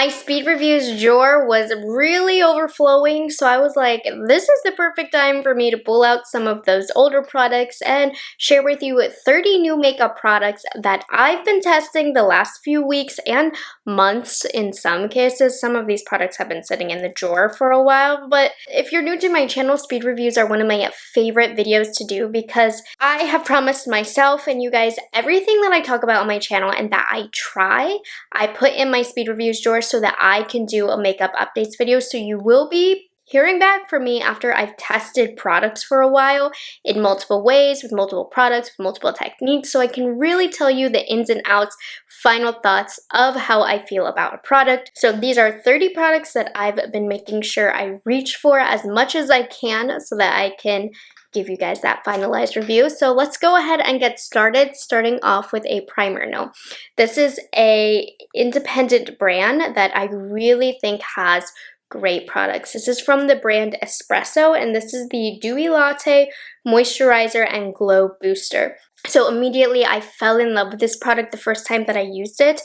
My speed reviews drawer was really overflowing, so I was like, this is the perfect time for me to pull out some of those older products and share with you 30 new makeup products that I've been testing the last few weeks and months in some cases. Some of these products have been sitting in the drawer for a while, but if you're new to my channel, speed reviews are one of my favorite videos to do because I have promised myself and you guys everything that I talk about on my channel and that I try, I put in my speed reviews drawer so that I can do a makeup updates video. So you will be hearing back from me after I've tested products for a while in multiple ways, with multiple products, with multiple techniques, so I can really tell you the ins and outs, final thoughts of how I feel about a product. So these are 30 products that I've been making sure I reach for as much as I can so that I can give you guys that finalized review. So let's go ahead and get started, starting off with a primer. Now, this is a independent brand that I really think has great products. This is from the brand Espresso, and this is the Dewy Latte Moisturizer and Glow Booster. So immediately I fell in love with this product the first time that I used it.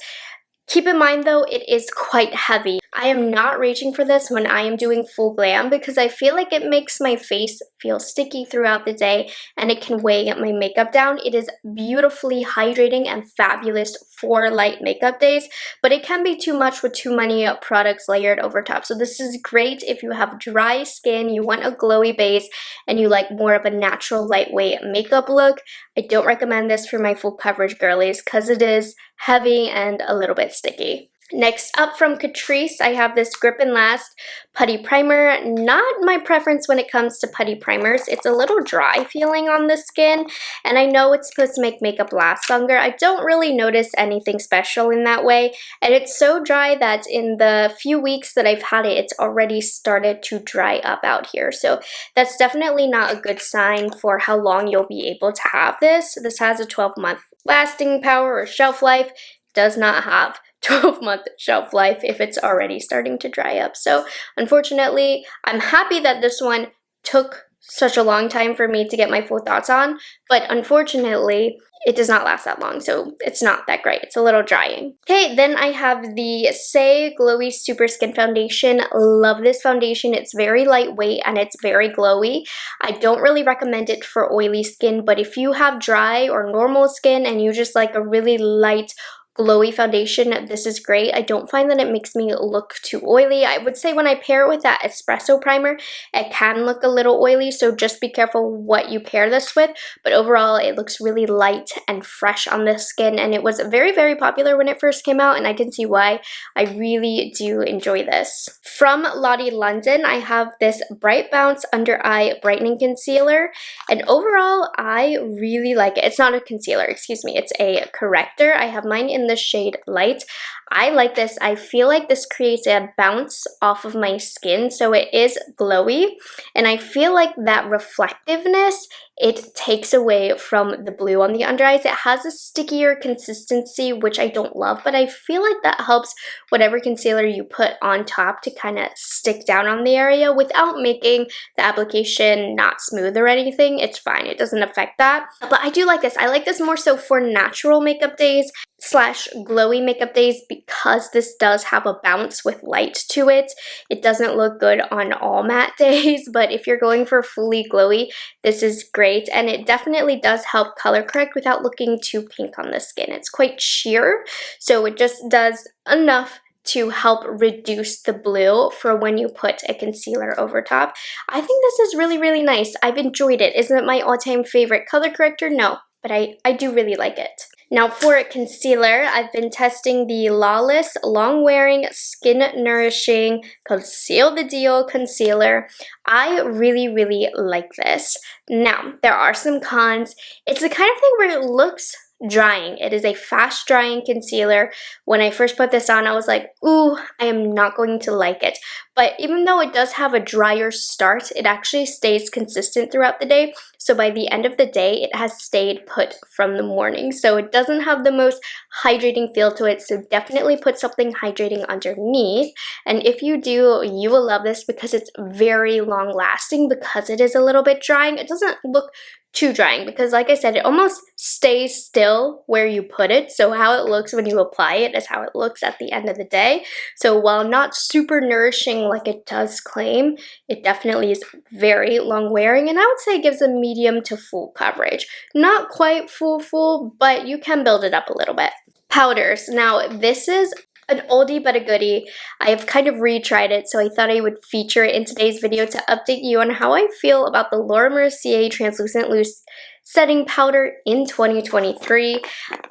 Keep in mind though, it is quite heavy. I am not reaching for this when I am doing full glam because I feel like it makes my face feel sticky throughout the day and it can weigh my makeup down. It is beautifully hydrating and fabulous for light makeup days, but it can be too much with too many products layered over top. So this is great if you have dry skin, you want a glowy base, and you like more of a natural lightweight makeup look. I don't recommend this for my full coverage girlies because it is heavy and a little bit sticky. Next up from Catrice, I have this Grip and Last Putty Primer. Not my preference when it comes to putty primers. It's a little dry feeling on the skin, and I know it's supposed to make makeup last longer. I don't really notice anything special in that way, and it's so dry that in the few weeks that I've had it, it's already started to dry up out here. So that's definitely not a good sign for how long you'll be able to have this. This has a 12-month lasting power or shelf life. Does not have 12-month shelf life if it's already starting to dry up. So unfortunately, I'm happy that this one took such a long time for me to get my full thoughts on, but unfortunately, it does not last that long, so it's not that great. It's a little drying. Okay, then I have the Say Glowy Super Skin Foundation. Love this foundation. It's very lightweight and it's very glowy. I don't really recommend it for oily skin, but if you have dry or normal skin and you just like a really light glowy foundation, this is great. I don't find that it makes me look too oily. I would say when I pair it with that espresso primer, it can look a little oily, so just be careful what you pair this with. But overall, it looks really light and fresh on the skin, and it was very, very popular when it first came out, and I can see why. I really do enjoy this. From Lottie London, I have this Bright Bounce Under Eye Brightening Concealer, and overall, I really like it. It's not a concealer, excuse me. It's a corrector. I have mine in the shade Light. I like this. I feel like this creates a bounce off of my skin, so it is glowy, and I feel like that reflectiveness, it takes away from the blue on the under eyes. It has a stickier consistency, which I don't love, but I feel like that helps whatever concealer you put on top to kind of stick down on the area without making the application not smooth or anything. It's fine. It doesn't affect that. But I do like this. I like this more so for natural makeup days / glowy makeup days because this does have a bounce with light to it. It doesn't look good on all matte days, but if you're going for fully glowy, this is great, and it definitely does help color correct without looking too pink on the skin. It's quite sheer, so it just does enough to help reduce the blue for when you put a concealer over top. I think this is really, really nice. I've enjoyed it. Isn't it my all-time favorite color corrector? No, but I do really like it. Now for a concealer, I've been testing the Lawless Long Wearing Skin Nourishing Conceal the Deal Concealer. I really, really like this. Now, there are some cons. It's the kind of thing where it looks drying. It is a fast drying concealer. When I first put this on, I was like, ooh, I am not going to like it. But even though it does have a drier start, it actually stays consistent throughout the day. So by the end of the day, it has stayed put from the morning. So it doesn't have the most hydrating feel to it. So definitely put something hydrating underneath. And if you do, you will love this because it's very long lasting because it is a little bit drying. It doesn't look too drying because, like I said, it almost stays still where you put it. So how it looks when you apply it is how it looks at the end of the day. So while not super nourishing like it does claim, it definitely is very long wearing, and I would say it gives a medium to full coverage. Not quite full, but you can build it up a little bit. Powders. Now, this is an oldie but a goodie. I have kind of retried it, so I thought I would feature it in today's video to update you on how I feel about the Laura Mercier Translucent Loose Setting Powder in 2023.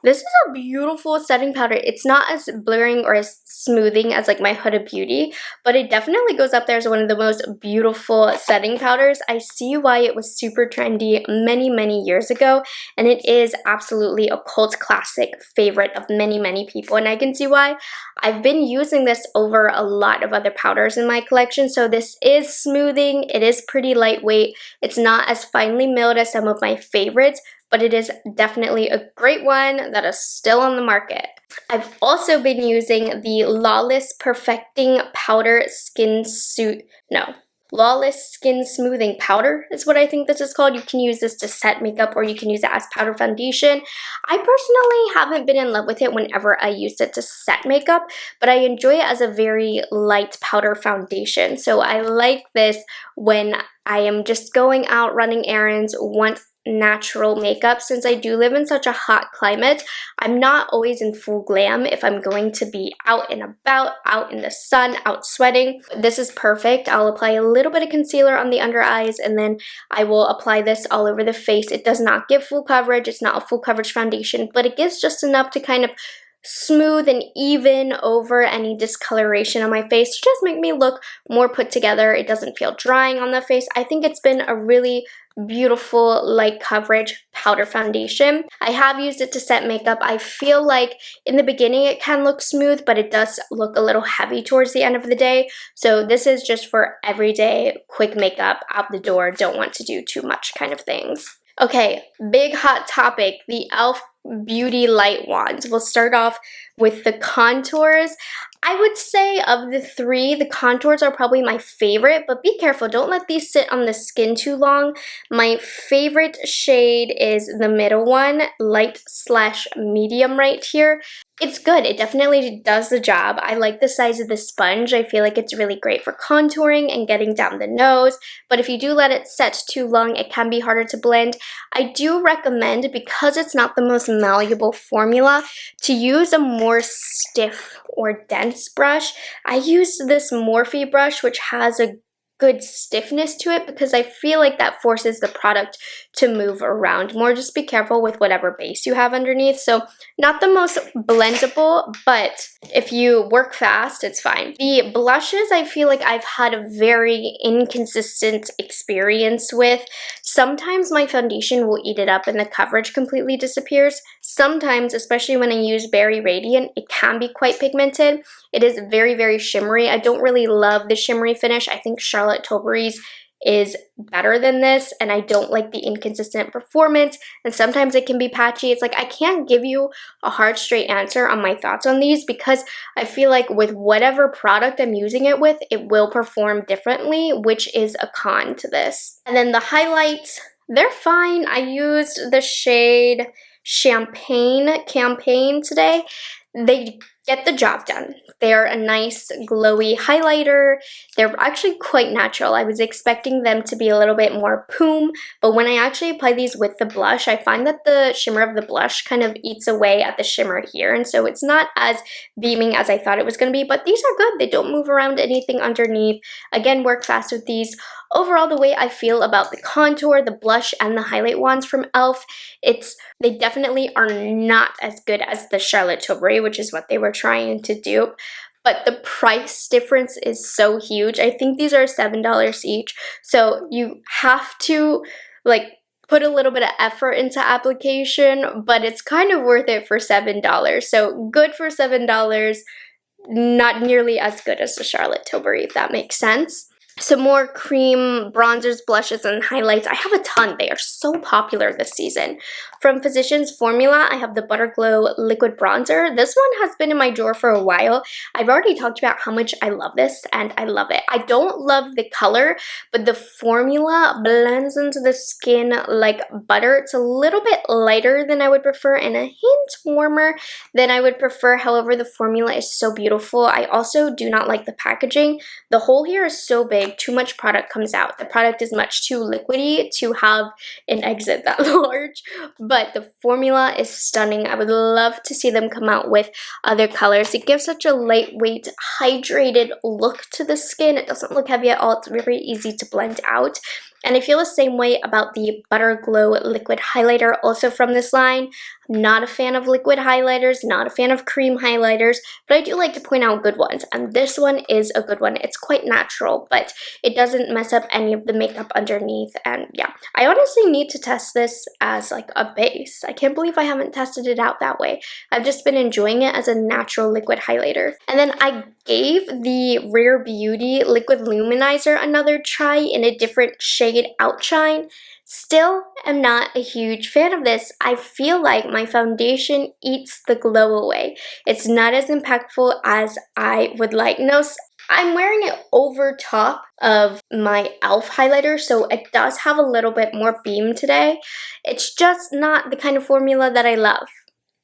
This is a beautiful setting powder. It's not as blurring or as smoothing as like my Huda Beauty, but it definitely goes up there as one of the most beautiful setting powders. I see why it was super trendy many years ago, and it is absolutely a cult classic favorite of many people, and I can see why. I've been using this over a lot of other powders in my collection, so this is smoothing. It is pretty lightweight. It's not as finely milled as some of my favorites, but it is definitely a great one that is still on the market. I've also been using the Lawless Perfecting Powder Lawless Skin Smoothing Powder is what I think this is called. You can use this to set makeup or you can use it as powder foundation. I personally haven't been in love with it whenever I used it to set makeup, but I enjoy it as a very light powder foundation. So I like this when I am just going out running errands, want natural makeup. Since I do live in such a hot climate, I'm not always in full glam if I'm going to be out and about, out in the sun, out sweating. This is perfect. I'll apply a little bit of concealer on the under eyes and then I will apply this all over the face. It does not give full coverage. It's not a full coverage foundation, but it gives just enough to kind of smooth and even over any discoloration on my face to just make me look more put together. It doesn't feel drying on the face. I think it's been a really beautiful light coverage powder foundation. I have used it to set makeup. I feel like in the beginning it can look smooth, but it does look a little heavy towards the end of the day. So this is just for everyday quick makeup out the door, don't want to do too much kind of things. Okay, big hot topic, the e.l.f. Beauty Light Wands. We'll start off with the contours. I would say of the three, the contours are probably my favorite, but be careful, don't let these sit on the skin too long. My favorite shade is the middle one, light/medium right here. It's good. It definitely does the job. I like the size of the sponge. I feel like it's really great for contouring and getting down the nose, but if you do let it set too long, it can be harder to blend. I do recommend, because it's not the most malleable formula, to use a more stiff or dense brush. I used this Morphe brush, which has a good stiffness to it because I feel like that forces the product to move around more. Just be careful with whatever base you have underneath. So not the most blendable, but if you work fast, it's fine. The blushes, I feel like I've had a very inconsistent experience with. Sometimes my foundation will eat it up and the coverage completely disappears. Sometimes, especially when I use Berry Radiant, it can be quite pigmented. It is very shimmery. I don't really love the shimmery finish. I think Charlotte Tilbury's is better than this, and I don't like the inconsistent performance, and sometimes it can be patchy. It's like I can't give you a hard straight answer on my thoughts on these because I feel like with whatever product I'm using it with, it will perform differently, which is a con to this. And then the highlights, they're fine. I used the shade Champagne Campaign today. They get the job done. They're a nice glowy highlighter. They're actually quite natural. I was expecting them to be a little bit more poom, but when I actually apply these with the blush, I find that the shimmer of the blush kind of eats away at the shimmer here, and so it's not as beaming as I thought it was going to be, but these are good. They don't move around anything underneath. Again, work fast with these. Overall, the way I feel about the contour, the blush, and the highlight wands from e.l.f., they definitely are not as good as the Charlotte Tilbury, which is what they were trying to do. But the price difference is so huge. I think these are $7 each. So you have to put a little bit of effort into application, but it's kind of worth it for $7. So good for $7, not nearly as good as the Charlotte Tilbury, if that makes sense. some more cream bronzers, blushes, and highlights. I have a ton. They are so popular this season. From Physicians Formula, I have the Butter Glow Liquid Bronzer. This one has been in my drawer for a while. I've already talked about how much I love this, and I love it. I don't love the color, but the formula blends into the skin like butter. It's a little bit lighter than I would prefer and a hint warmer than I would prefer. However, the formula is so beautiful. I also do not like the packaging. The hole here is so big, too much product comes out. The product is much too liquidy to have an exit that large, but the formula is stunning. I would love to see them come out with other colors. It gives such a lightweight, hydrated look to the skin. It doesn't look heavy at all. It's very easy to blend out. And I feel the same way about the Butter Glow Liquid Highlighter, also from this line. I'm not a fan of liquid highlighters, not a fan of cream highlighters, but I do like to point out good ones. And this one is a good one. It's quite natural, but it doesn't mess up any of the makeup underneath. And yeah, I honestly need to test this as like a base. I can't believe I haven't tested it out that way. I've just been enjoying it as a natural liquid highlighter. And then I gave the Rephr Beauty Liquid Luminizer another try in a different shade Outshine. Still am not a huge fan of this. I feel like my foundation eats the glow away. It's not as impactful as I would like. No, I'm wearing it over top of my e.l.f. highlighter, so it does have a little bit more beam today. It's just not the kind of formula that I love.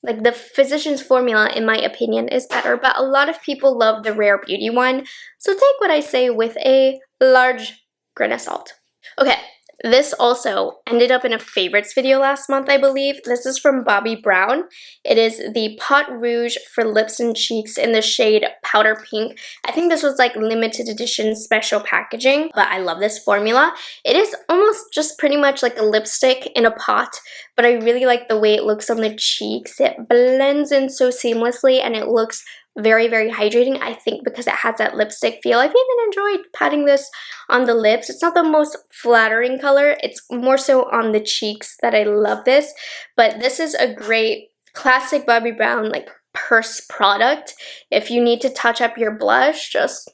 Like the Physicians Formula, in my opinion, is better, but a lot of people love the Rephr Beauty one, so take what I say with a large grain of salt. Okay, this also ended up in a favorites video last month, I believe. This is from Bobbi Brown. It is the Pot Rouge for lips and cheeks in the shade Powder Pink. I think this was like limited edition special packaging, but I love this formula. It is almost just pretty much like a lipstick in a pot, but I really like the way it looks on the cheeks. It blends in so seamlessly and it looks very, very hydrating, I think, because it has that lipstick feel. I've even enjoyed patting this on the lips. It's not the most flattering color. It's more so on the cheeks that I love this. But this is a great classic Bobbi Brown like purse product. If you need to touch up your blush, just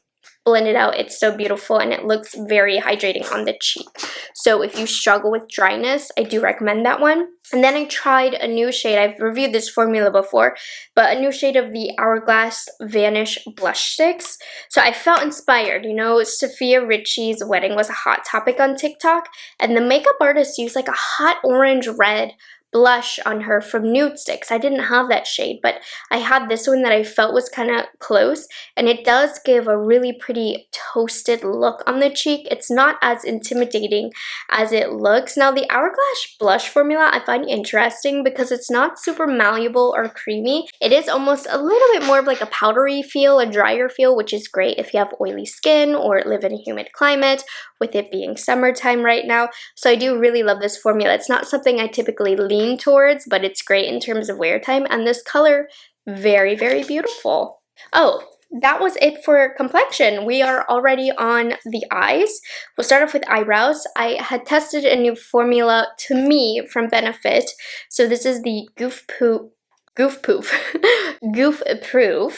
blend it out. It's so beautiful and it looks very hydrating on the cheek. So if you struggle with dryness, I do recommend that one. And then I tried a new shade. I've reviewed this formula before, but a new shade of the Hourglass Vanish Blush Sticks. So I felt inspired. You know, Sophia Richie's wedding was a hot topic on TikTok, and the makeup artist used like a hot orange red blush on her from Nude Sticks. I didn't have that shade, but I had this one that I felt was kind of close, and it does give a really pretty toasted look on the cheek. It's not as intimidating as it looks. Now, the Hourglass blush formula I find interesting because it's not super malleable or creamy. It is almost a little bit more of like a powdery feel, a drier feel, which is great if you have oily skin or live in a humid climate, with it being summertime right now. So I do really love this formula. It's not something I typically lean towards, but it's great in terms of wear time, and this color, very, very beautiful. Oh, that was it for complexion. We are already on the eyes. We'll start off with eyebrows. I had tested a new formula to me from Benefit. So this is the Goof Proof,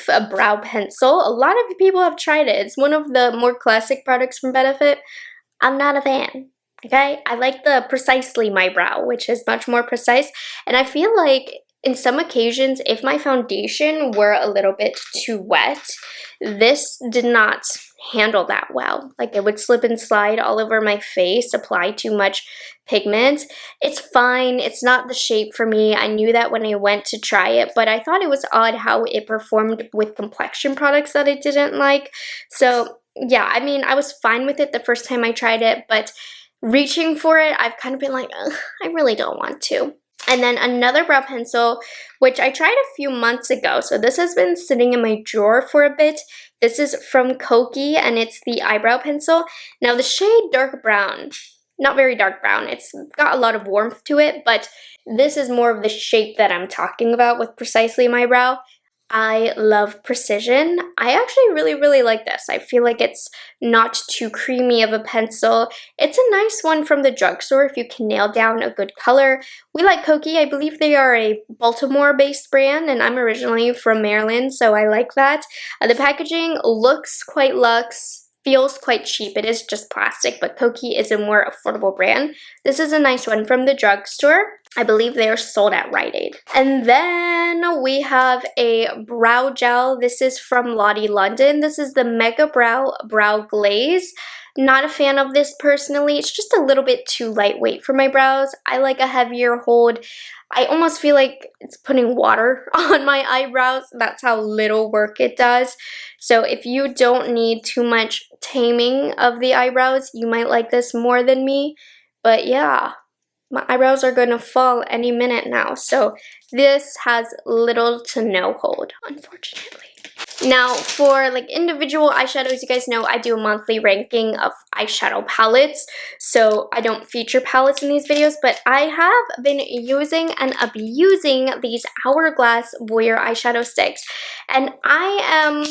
a brow pencil. A lot of people have tried it. It's one of the more classic products from Benefit. I'm not a fan. Okay, I like the Precisely My Brow, which is much more precise, and I feel like in some occasions, if my foundation were a little bit too wet, this did not handle that well. Like it would slip and slide all over my face, apply too much pigment. It's fine, it's not the shape for me. I knew that when I went to try it, but I thought it was odd how it performed with complexion products that I didn't like. So yeah, I mean, I was fine with it the first time I tried it, but reaching for it, I've kind of been like, I really don't want to. And then another brow pencil, which I tried a few months ago. So this has been sitting in my drawer for a bit. This is from Koki, and it's the eyebrow pencil. Now the shade dark brown, not very dark brown. It's got a lot of warmth to it, but this is more of the shape that I'm talking about with Precisely My Brow. I love precision. I actually really, really like this. I feel like it's not too creamy of a pencil. It's a nice one from the drugstore if you can nail down a good color. We like Koki. I believe they are a Baltimore-based brand, and I'm originally from Maryland, so I like that. The packaging looks quite luxe. feels quite cheap. It is just plastic, but Kokie is a more affordable brand. This is a nice one from the drugstore. I believe they are sold at Rite Aid. And then we have a brow gel. This is from Lottie London. This is the Mega Brow Brow Glaze. Not a fan of this personally. It's just a little bit too lightweight for my brows. I like a heavier hold. I almost feel like it's putting water on my eyebrows. That's how little work it does. So if you don't need too much taming of the eyebrows, you might like this more than me. But yeah, my eyebrows are going to fall any minute now. So this has little to no hold, unfortunately. Now, for like individual eyeshadows, you guys know I do a monthly ranking of eyeshadow palettes, so I don't feature palettes in these videos, but I have been using and abusing these Hourglass Voyeur eyeshadow sticks, and I am...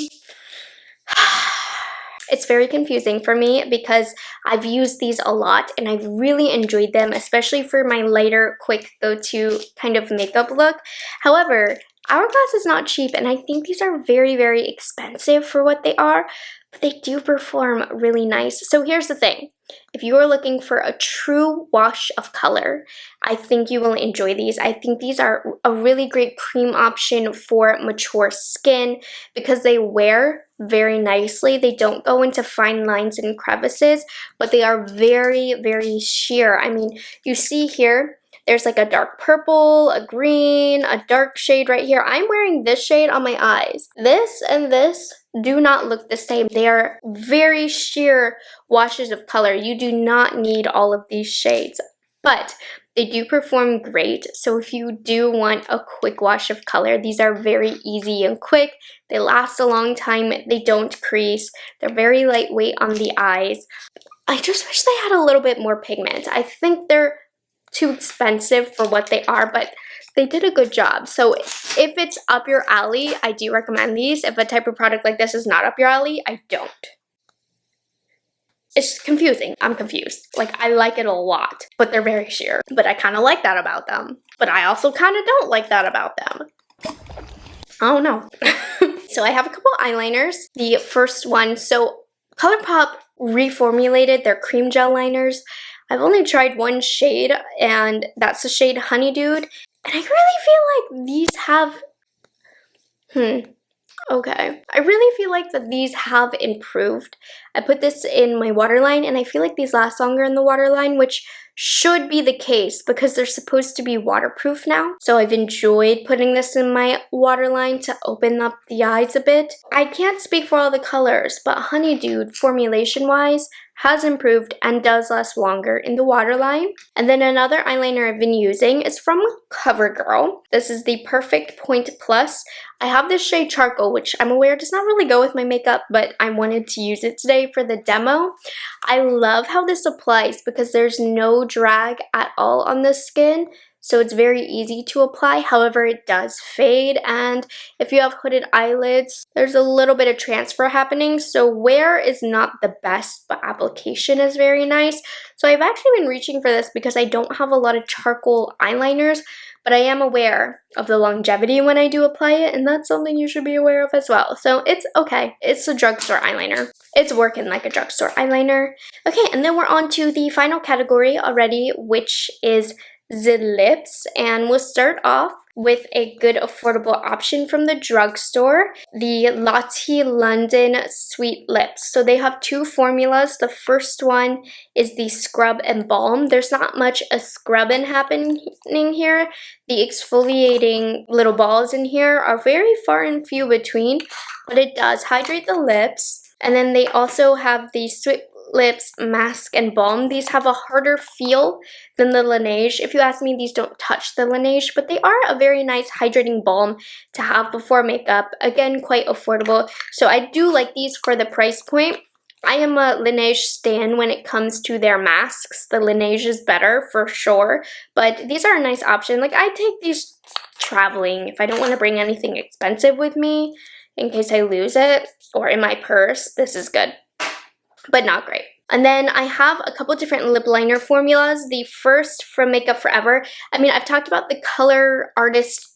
It's very confusing for me because I've used these a lot and I've really enjoyed them, especially for my lighter, quick go-to kind of makeup look. However, Hourglass is not cheap, and I think these are very, very expensive for what they are, but they do perform really nice. So here's the thing. If you are looking for a true wash of color, I think you will enjoy these. I think these are a really great cream option for mature skin because they wear very nicely. They don't go into fine lines and crevices, but they are very, very sheer. I mean, you see here, there's like a dark purple, a green, a dark shade right here. I'm wearing this shade on my eyes. This and this do not look the same. They are very sheer washes of color. You do not need all of these shades, but they do perform great. So if you do want a quick wash of color, these are very easy and quick. They last a long time. They don't crease. They're very lightweight on the eyes. I just wish they had a little bit more pigment. I think they're too expensive for what they are, but they did a good job. So if it's up your alley, I do recommend these. If a type of product like this is not up your alley, I don't. It's confusing. I'm confused. Like, I like it a lot, but they're very sheer. But I kind of like that about them. But I also kind of don't like that about them. I don't know. So I have a couple eyeliners. The first one, so ColourPop reformulated their cream gel liners. I've only tried one shade, and that's the shade Honey Dude. And I really feel like these have... Okay. I really feel like that these have improved. I put this in my waterline, and I feel like these last longer in the waterline, which should be the case because they're supposed to be waterproof now. So I've enjoyed putting this in my waterline to open up the eyes a bit. I can't speak for all the colors, but Honey Dude, formulation-wise, has improved and does last longer in the waterline. And then another eyeliner I've been using is from CoverGirl. This is the Perfect Point Plus. I have this shade Charcoal, which I'm aware does not really go with my makeup, but I wanted to use it today for the demo. I love how this applies because there's no drag at all on the skin. So it's very easy to apply. However, it does fade, and if you have hooded eyelids, there's a little bit of transfer happening. So wear is not the best, but application is very nice. So I've actually been reaching for this because I don't have a lot of charcoal eyeliners, but I am aware of the longevity when I do apply it, and that's something you should be aware of as well. So it's okay. It's a drugstore eyeliner. It's working like a drugstore eyeliner. Okay, and then we're on to the final category already, which is the lips, and we'll start off with a good affordable option from the drugstore, the Lottie London Sweet Lips. So they have two formulas. The first one is the Scrub and Balm. There's not much a scrubbing happening here. The exfoliating little balls in here are very far and few between, but it does hydrate the lips. And then they also have the Sweet Lips Mask and Balm. These have a harder feel than the Laneige. If you ask me, these don't touch the Laneige, but they are a very nice hydrating balm to have before makeup. Again, quite affordable. So I do like these for the price point. I am a Laneige stan when it comes to their masks. The Laneige is better for sure, but these are a nice option. Like, I take these traveling if I don't want to bring anything expensive with me in case I lose it, or in my purse. This is good, but not great. And then I have a couple different lip liner formulas. The first from Makeup Forever. I mean, I've talked about the color artist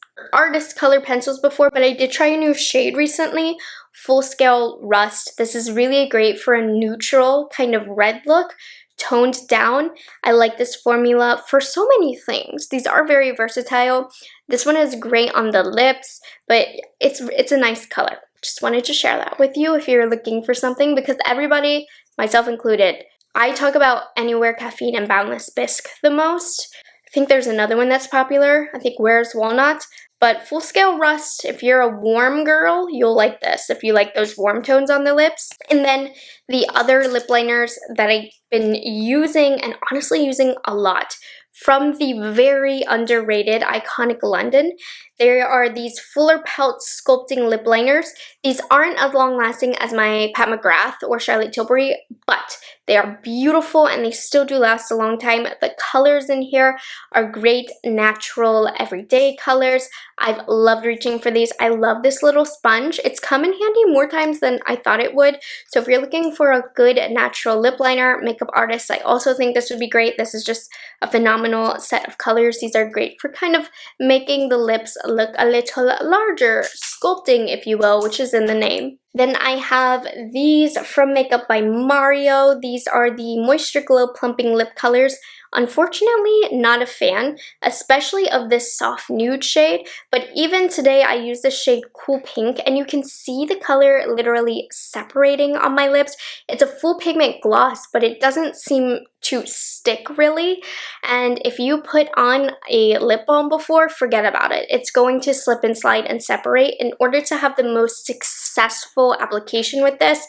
color pencils before, but I did try a new shade recently Full Scale Rust. This is really great for a neutral kind of red look, toned down. I like this formula for so many things. These are very versatile. This one is great on the lips, but it's a nice color. Just wanted to share that with you if you're looking for something, because everybody, myself included, I talk about Anywhere Caffeine and Boundless Bisque the most. I think there's another one that's popular. I think Where's Walnut. But Full Scale Rust, if you're a warm girl, you'll like this, if you like those warm tones on the lips. And then the other lip liners that I've been using, and honestly using a lot, from the very underrated Iconic London, there are these Fuller Pelt Sculpting Lip Liners. These aren't as long lasting as my Pat McGrath or Charlotte Tilbury, but they are beautiful and they still do last a long time. The colors in here are great, natural, everyday colors. I've loved reaching for these. I love this little sponge. It's come in handy more times than I thought it would. So if you're looking for a good natural lip liner, makeup artists, I also think this would be great. This is just a phenomenal set of colors. These are great for kind of making the lips look a little larger, sculpting, if you will, which is in the name. Then I have these from Makeup by Mario. These are the Moisture Glow Plumping Lip Colors. Unfortunately, not a fan, especially of this soft nude shade, but even today I use the shade Cool Pink, and you can see the color literally separating on my lips. It's a full pigment gloss, but it doesn't seem to stick really, and if you put on a lip balm before, forget about it. It's going to slip and slide and separate. In order to have the most successful application with this,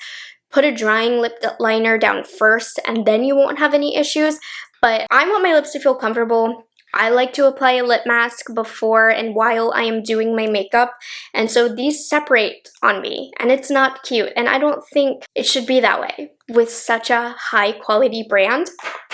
put a drying lip liner down first, and then you won't have any issues. But I want my lips to feel comfortable. I like to apply a lip mask before and while I am doing my makeup, and so these separate on me, and it's not cute, and I don't think it should be that way with such a high quality brand.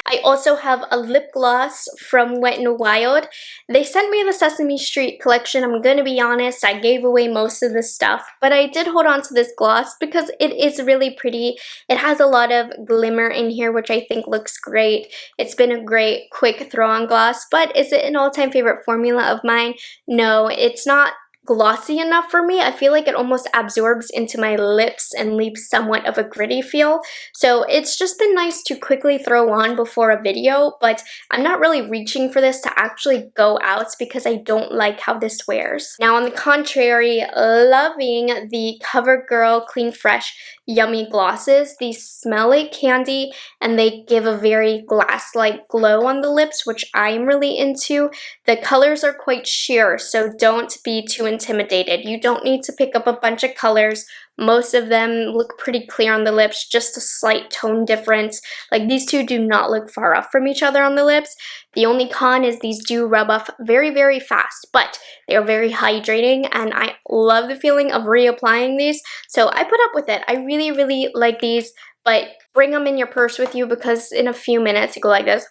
I also have a lip gloss from Wet n Wild. They sent me the Sesame Street collection. I'm gonna be honest, I gave away most of this stuff, but I did hold on to this gloss because it is really pretty. It has a lot of glimmer in here, which I think looks great. It's been a great quick throw on gloss, but is it an all-time favorite formula of mine? No, it's not glossy enough for me. I feel like it almost absorbs into my lips and leaves somewhat of a gritty feel. So it's just been nice to quickly throw on before a video, but I'm not really reaching for this to actually go out because I don't like how this wears. Now on the contrary, loving the CoverGirl Clean Fresh Yummy glosses. These smell like candy and they give a very glass-like glow on the lips, which I'm really into. The colors are quite sheer, so don't be too intimidated. You don't need to pick up a bunch of colors. Most of them look pretty clear on the lips, just a slight tone difference. Like these two do not look far off from each other on the lips. The only con is these do rub off very, very fast, but they are very hydrating and I love the feeling of reapplying these. So I put up with it. I really, really like these, but bring them in your purse with you because in a few minutes you go like this,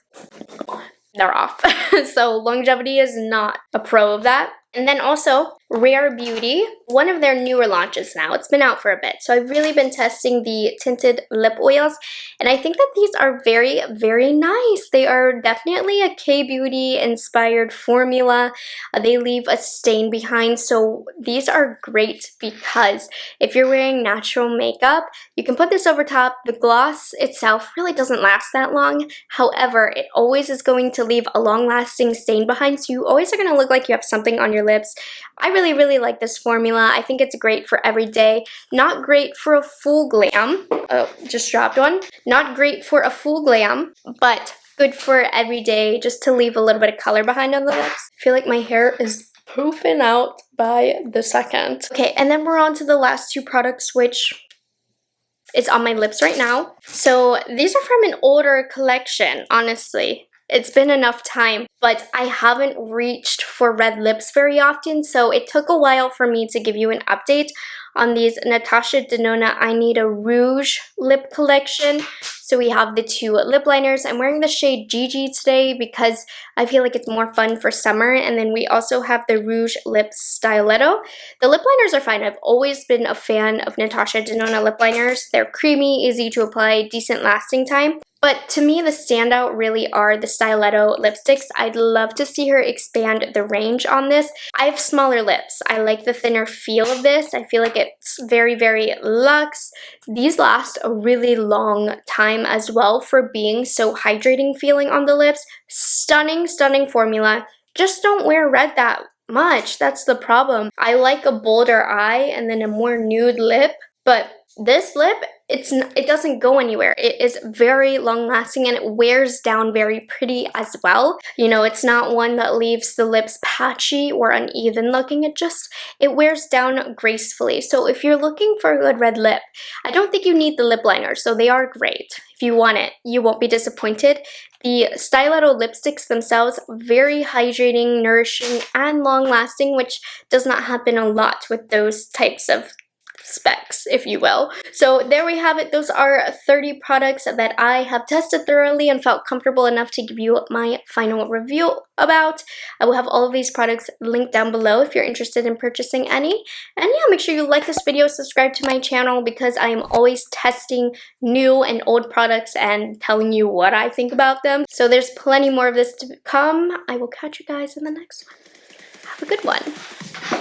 they're off. So longevity is not a pro of that. And then also Rare Beauty, one of their newer launches now. It's been out for a bit, so I've really been testing the tinted lip oils, and I think that these are very, very nice. They are definitely a K-beauty inspired formula. They leave a stain behind, so these are great because if you're wearing natural makeup, you can put this over top. The gloss itself really doesn't last that long. However, it always is going to leave a long-lasting stain behind, so you always are going to look like you have something on your lips. I really, really like this formula. I think it's great for every day. Not great for a full glam. Oh, just dropped one. Not great for a full glam, but good for every day, just to leave a little bit of color behind on the lips. I feel like my hair is poofing out by the second. Okay, and then we're on to the last two products, which is on my lips right now. So these are from an older collection, honestly. It's been enough time, but I haven't reached for red lips very often, so it took a while for me to give you an update on these Natasha Denona I Need a Rouge lip collection. So we have the two lip liners. I'm wearing the shade Gigi today because I feel like it's more fun for summer, and then we also have the Rouge Lip Stiletto. The lip liners are fine. I've always been a fan of Natasha Denona lip liners. They're creamy, easy to apply, decent lasting time. But to me, the standout really are the Stiletto lipsticks. I'd love to see her expand the range on this. I have smaller lips. I like the thinner feel of this. I feel like it's very, very luxe. These last a really long time as well for being so hydrating feeling on the lips. Stunning, stunning formula. Just don't wear red that much. That's the problem. I like a bolder eye and then a more nude lip, but this lip, it doesn't go anywhere. It is very long lasting and it wears down very pretty as well. You know, it's not one that leaves the lips patchy or uneven looking. It wears down gracefully. So if you're looking for a good red lip, I don't think you need the lip liner, so they are great. If you want it, you won't be disappointed. The Stiletto lipsticks themselves, very hydrating, nourishing, and long lasting, which does not happen a lot with those types of specs, if you will. So there we have it. Those are 30 products that I have tested thoroughly and felt comfortable enough to give you my final review about. I will have all of these products linked down below if you're interested in purchasing any. And yeah, make sure you like this video, subscribe to my channel, because I am always testing new and old products and telling you what I think about them. So there's plenty more of this to come. I will catch you guys in the next one. Have a good one.